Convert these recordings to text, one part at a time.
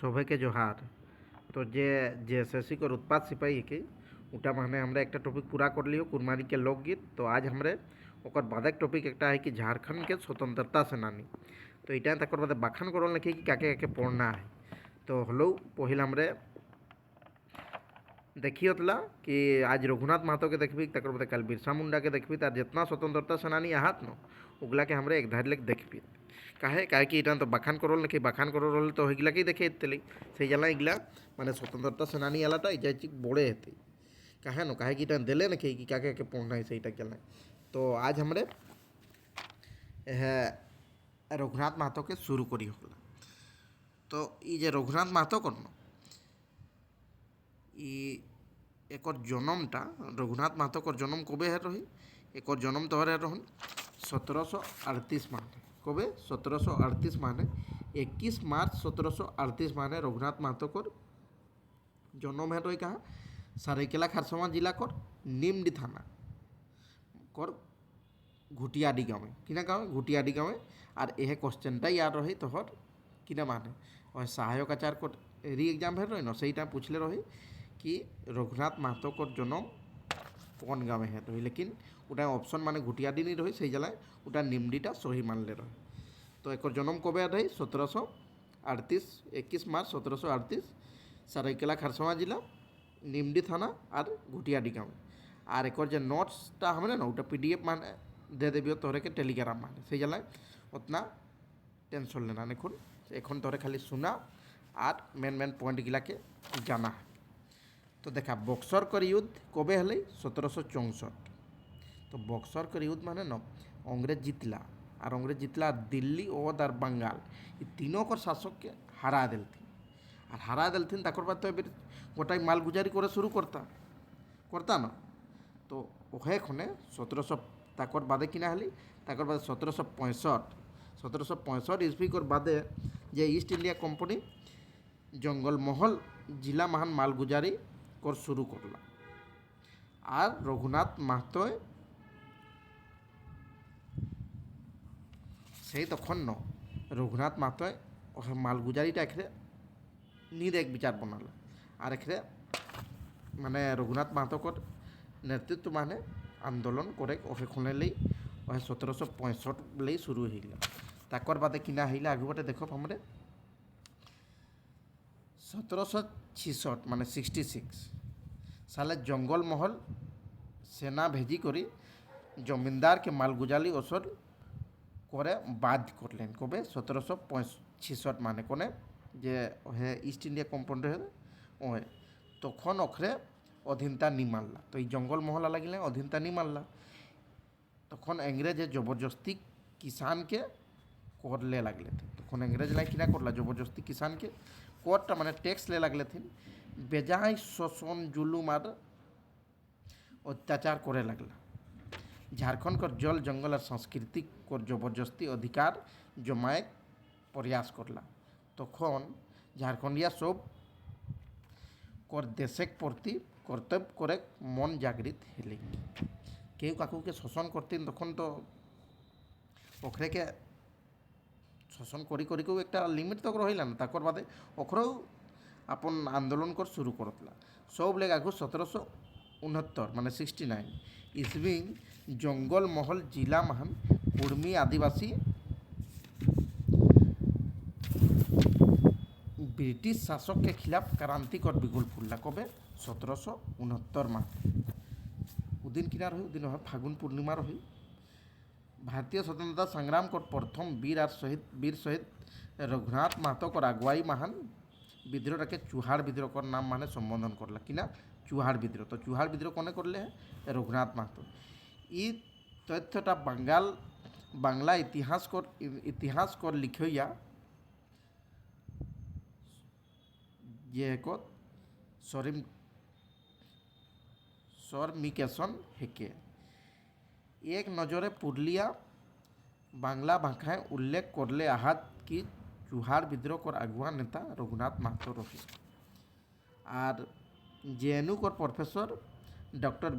सभे के जोहार। तो जे एसएससी को उत्पाद सिपाही के उटा माने हमरा एक टॉपिक पूरा कर लियो कुरमारी के लोकगीत। तो आज हमरे ओकर बाद एक टॉपिक एक है कि झारखंड के स्वतंत्रता सेनानी। तो इटा तक बाद बाखान करल लिखे कि काके काके पढ़ना है। तो हलो पहिल हमरे देखिए तला कि आज रघुनाथ महतो के देखबी तक बाद कल बिरसा मुंडा के देखबी तार जितना स्वतंत्रता सेनानी आहत न उगला के हमरे एक धार लेक देखबी काहे कि इटा तो बाखान करल लिखे बाखान करल तो हिगला के देखे तेली से जला इगला माने स्वतंत्रता सेनानी आलाटा इजा चिक बड़े हेते काहे न काहे कि इटा देले न कि काके के पढ़ना है सेटा चला। तो आज हमरे रघुनाथ महतो के शुरू करी होला। तो ई जे रघुनाथ महतो करनो एक जन्मटा रघुनाथ महतो को जन्म कबे है रही एक जन्म तो है रहन 1738 माने कबे 1738 माने 21 मार्च 1738 माने रघुनाथ महतो को जन्म है रही कहाँ सरायकेला खरसावां जिला को निमडी थाना कर घुटियाडी गाँव किना गाँव घुटियाडी गाँव और यह क्वेश्चनटा याद रही तोहर किना माने और सहायक आचार को री एग्जाम है रही न सही टाइम पूछले रही कि रघुनाथ महतो को जन्म कौन गाँव है रही लेकिन उटा ऑप्शन माने घुटियाडी नहीं रही सही जलाए उटा निमडीटा सही मानले रही। तो एक जन्म कबे रही 1738 21 मार्च 1738 सरायकेला खरसावां जिला निमडी थाना और घुटियाडी गाँव और एक जो नोट्सटा हमें ना उटा पीडीएफ माने दे देवी तोहरे के टेलीग्राम माने सही जलाए उतना टेंशन लेना नहीं एखन तोहरे खाली सुना और मेन मेन पॉइंट गिला के जाना है। तो देखा बक्सर कर युद्ध कबे हल 1764। तो बक्सर कर युद्ध माने न अंग्रेज जितला और अंग्रेज जितला दिल्ली अवध और बंगाल ये तीनों कर शासक के हरा दिलथिन और हरा दिलथिन तक बाद तो गोटाई माल गुजारी करे शुरू करता न। तो ओहे खने 1700 तक बादे किना हली तक बाद 1765 ईस्वी कर बादे जे ईस्ट इंडिया कोम्पानी जंगलमहल जिला महान माल गुजारी कर शुरू करला और रघुनाथ महतो से तखन न रघुनाथ महतो माल गुजारीटा एखे नीर एक विचार बनाला और एखे माने रघुनाथ महतो को नेतृत्व माने आंदोलन करे ओहे खने ली 1765 ले शुरू हो गया तक बादे किना हिला आगे बाटे देखो हमरे 1766 माने 66 साले जंगलमहल सेना भेजी करी जमींदार के मालगुजारी ओसर करे बाध्य करलें कबे 1766 माने कोने जे हे ईस्ट इंडिया कोम्पानी है ओहे तखन ओखरे अधीनता नहीं मानला। तो ये जंगलमहल लगिले अधीनता नहीं मानला तखन अंग्रेज जबरदस्ती किसान के करले लगले थे। तखन अंग्रेज लाई किना करला जबरदस्ती किसान के कोर्टा माने टैक्स ले लगले थे बेजाय शोषण जुलूम और अत्याचार करे लगला। झारखंड कर जल जंगल और संस्कृति को जबरदस्ती अधिकार जमाए प्रयास करला। तखन झारखंडिया सब कर देशक प्रति कर्तव्य करे मन जागृत हेले केउ काकू के शोषण करते तखन तो ओखरे के शोषण करी करी को एक लिमिट तक रहिला ना तक बादे ओखरो अपन आंदोलन कर शुरू करतला सब लेग आगु 1769 माने 69 ईस्वी जंगलमहल जिला महान कुर्मी आदिवासी ब्रिटिश शासक के खिलाफ क्रांतिकर बिगुल फुलला कबे 1769 माह उदिन किना रही उदिन फागुन पूर्णिमा रही। भारतीय स्वतंत्रता संग्राम को प्रथम वीर शहीद रघुनाथ महतो को अगुवाई महान विद्रोह के चुहाड़ विद्रोह कर नाम माने संबोधन करला किना चुहाड़ विद्रोह। तो चुहाड़ विद्रोह कोने करले है रघुनाथ महतो। ई तथ्यटा बांग्ला इतिहास को लिखिया ये को शर्मिकेशन हेके एक नजरे पुरलिया बांग्ला भाषाएं उल्लेख करले आहात कि चुहाड़ विद्रोह कर अगुआ नेता रघुनाथ महतो रही और जेएनयू कर प्रोफेसर डॉक्टर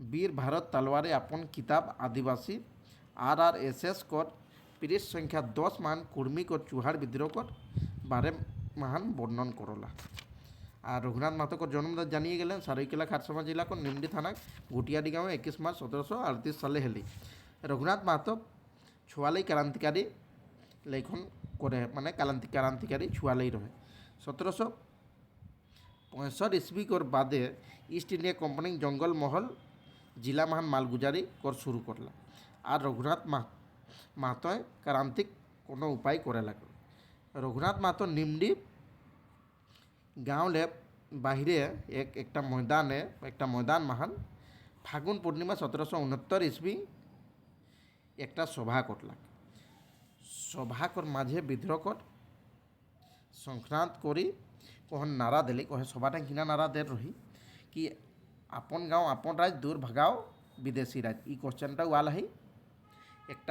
वीर भारत तलवारे अपन किताब आदिवासी RRSS कर पीरिस संख्या 10 मान कुर्मी और चूहार विद्रोह कर बारे महान वर्णन करला। और रघुनाथ महतो को जन्म जानिए गए सारईकेला खारसमा जिला को निमडी थाना गुटियाडी गाँव 21 मार्च 1738 साले हेली। रघुनाथ महतो छुआलई क्रांतिकारी लेखन करे माने क्रांतिकारी छुआलई रहे 1765 ईस्वी कर बादे ईस्ट इंडिया कोम्पानी जंगल महल जिला महान मालगुजारी कर शुरू करला। और रघुनाथ महतो क्रांतिक कोनो उपाय करे लगे। रघुनाथ महतो निमडी गाँव ले बाहरे एक मैदान महान फागुन पूर्णिमा 1769 ईस्वी एक सभा करला। सभा कर माझे विद्रोह कर संक्रांत करी कहन नारा दिले कहे सभाटा किना नारा दे रही कि आपन गाँव आपन राज दूर भगाओ विदेशी राज ई क्वेश्चनटा वाला है एक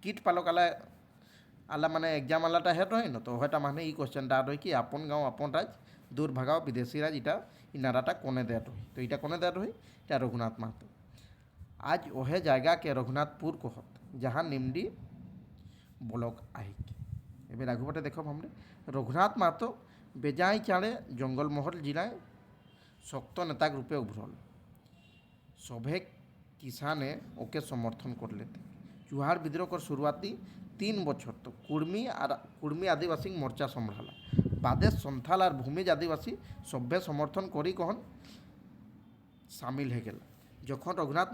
किट पालक आला माने एग्जाम आलाटा हेड रही न तो हटा माने ई क्वेश्चनटा रही कि आपन गाँव आपन राज दूर भगाओ विदेशी राज इटा ई नाराटा कोने दे रही तो इटा कोने दे रही इटा रघुनाथ महतो। आज ओहे जायगा के रघुनाथपुर कहत जहाँ निमडी ब्लॉक आई एवं आगुपटे देख हमने रघुनाथ महतो बेजाई चाड़े जंगलमहल जिलाय शक्त नेता रूपे उभरल। सभे किसाने ओके समर्थन कर लेते। चुहार विद्रोह कर शुरुआती 3 बछर तो कुर्मी आदिवासी मोर्चा संभाला बादे संथाल और भूमिज आदिवासी सभ्य समर्थन करी कहन शामिल हो गया। जखन रघुनाथ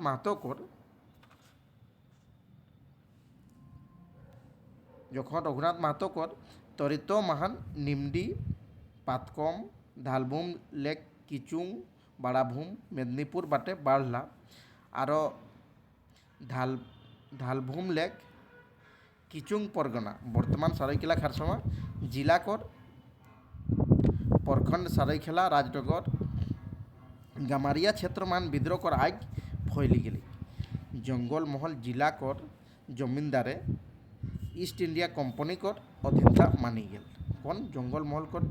महतो कर तरित महान निमडी पातकम धालभूम लेक किचुंग बाड़ाभूम मेदिनीपुर बाटे बाढ़ला और धालभूम लेक किचुंग परगना वर्तमान सारईकेला खारसमा जिला कर प्रखंड सारईखेला राजनगर गामारिया क्षेत्र मान विद्रोह कर आग फैली गई। जंगलमहल जिला कर जमींदारे ईस्ट इंडिया कोम्पानी कर अधीनता मानी गल। कौन जंगलमहल कर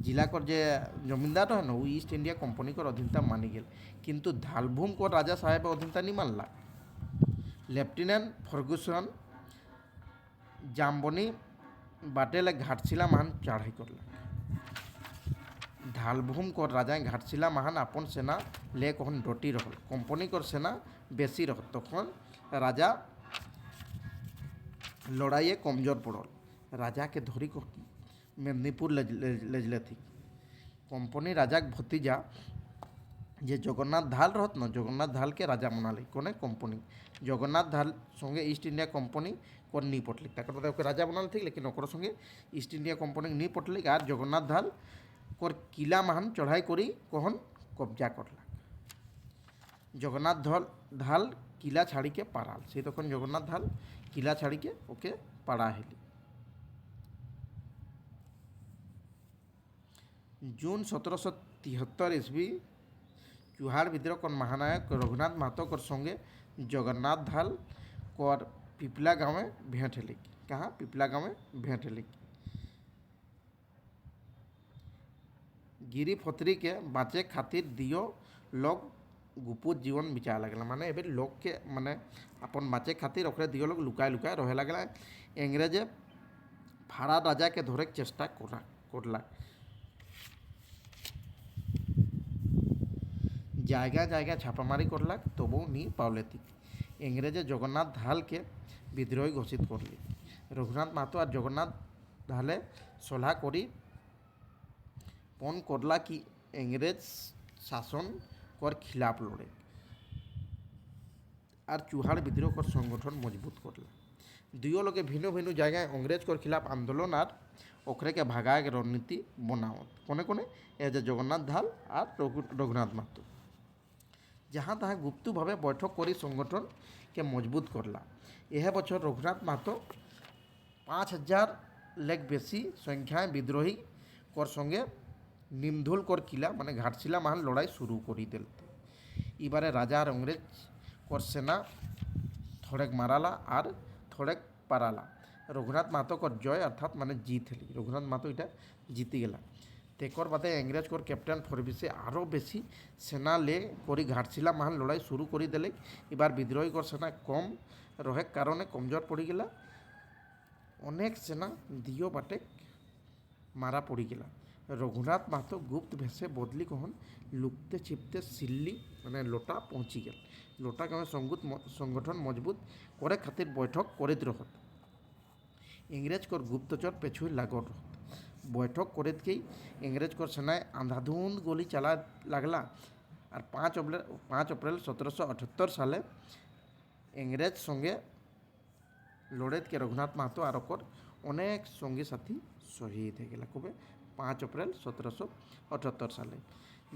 जिला कर जे जमींदार है ना वो ईस्ट इंडिया कोम्पानी कर अधीनता मानी गल किंतु धालभूम को राजा साहेब अधीनता नहीं मानला। लेफ्टिनेंट फर्गुसन जाम्बनी बाटेले घाटशिला महान चढ़ाई करला। धालभूम को राजा घाटशिला महान अपन सेना ले कहन डटी रहल कोम्पानी कर सेना बेसी रहल तखन राजा लड़ाइए कमजोर पड़ल। राजा के धरी को मेदिनीपुर लेजले थी। कोम्पानी राजा भतीजा जे जगन्नाथ धाल रहत न जगन्नाथ धाल के राजा मनाली कोने कोम्पानी जगन्नाथ धाल संगे ईस्ट इंडिया कोम्पानी को नहीं पटली ताकर बाद ओके राजा बनाल थी लेकिन ओकर संगे ईस्ट इंडिया कोम्पानी नहीं पटली और जगन्नाथ धाल कर किला महान चढ़ाई करी कहन कब्जा करला। जगन्नाथ धाल किला छाड़ी के पाराल से तक जगन्नाथ धाल किला छाड़ी के ओके पाड़ा हेली। जून 1773 ईस्वी चुहार विद्रोह कर महानायक रघुनाथ महतो कर संगे जगन्नाथ धाल कर पिपला गाँव में भेंट हेली। कहाँ पिपला गाँव में भेंट हेली। गिरी फतरी के बाँचे खातिर दियो लोग गुपुत जीवन बिचा लगला माने एबे लोग के माने अपन बाँचे खातिर ओकरे दियो लोग लुकाय रहे लगला। इंग्रेजे फाड़ा राजा के धरे चेष्टा करला जायगा छापामारी करला तबु नहीं पावलेती। इंग्रेजे जगन्नाथ धाल के विद्रोही घोषित करली। रघुनाथ महतो और जगन्नाथ धाले सलाह करी पन करला कि इंग्रेज शासन कर खिलाफ लड़े और चुहार विद्रोह कर संगठन मजबूत करला। दुयो लोगे भिन्न भिन्न जगह अंग्रेज कर खिलाफ आंदोलन और ओखरे के भागाए के रणनीति बनावत कोने कोने एज जगन्नाथ धाल और रघुनाथ महतो जहाँ तहाँ गुप्त भावे बैठक करी संगठन के मजबूत करला। यह बछर रघुनाथ महतो 5000 लेख बेसी संख्याएं विद्रोही कर संगे निमधुल कर किला माने घाटशिला महान लड़ाई शुरू करी दिलते। इबारे राजा और अंग्रेज कर सेना थोड़ेक माराला और थोड़ेक पाराला। रघुनाथ महतो कर जय अर्थात माने जीत हेली। रघुनाथ महतो इटा जीति गला। तेकर बादे इंग्रेज कर कैप्टेन फरबिसे आरो बेसी सेना ले करी घाटशिला महान लड़ाई शुरू करी देले। इबार विद्रोही कर सेना कम रहे कारणे कमजोर पड़ी गला অনেক সেনা দিও বাটে মারা পড়ি গেলা। রঘুনাথ মাহাতো গুপ্ত ভেসে বদলি কহন লুকতে ছিপতে সিল্লি মানে লোটা পৌঁছি গেল। লোটা গাঁৱে সংগঠন মজবুত করে খাतिर বৈঠক করিত রহত। ইংরেজ কর গুপ্তচর পেছুই লাগত রহত। বৈঠক করিতকেই ইংরেজ কর সেনায় আন্ধাধুন্ধ গোলি চালা লাগলা। আর 5 এপ্রিল 1778 সালে ইংরেজ সঙ্গে লড়েতকে রঘুনাথ মাহাতো আর ওকর অনেক সঙ্গী সাথী শহীদ হয়ে গেলা। কবে 5 এপ্রিল 1778 সালে।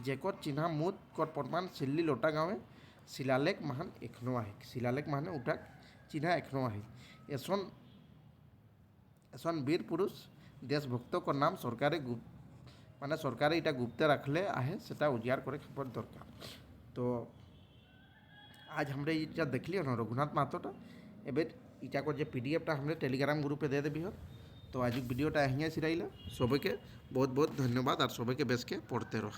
যেকর চিহ্না মুদ কর প্রমাণ সিল্লি লোটা গাঁৱে শিলালেখ মাহান এখনো আহে। শিলালেখ মাহানে উঠাক চিহ্না এখনো আহে। এসন বীর পুরুষ দেশভক্ত কর নাম সরকারে মানে সরকারে এটা গুপ্তে রাখলে আহে সেটা উজিয়ার করে খবর দরকার। তো আজ আমরা এটা দেখলি না রঘুনাথ মাহাতোটা। এবার ইটা কর যে পিডিএফটা আমরা টেলিগ্রাম গ্রুপে দিয়ে দেবি। তো আজ ভিডিওটা আহিয়া সিরাইলা। সবাইকে বহুত বহুত ধন্যবাদ আর সবাইকে বেশকে পড়তে রহ।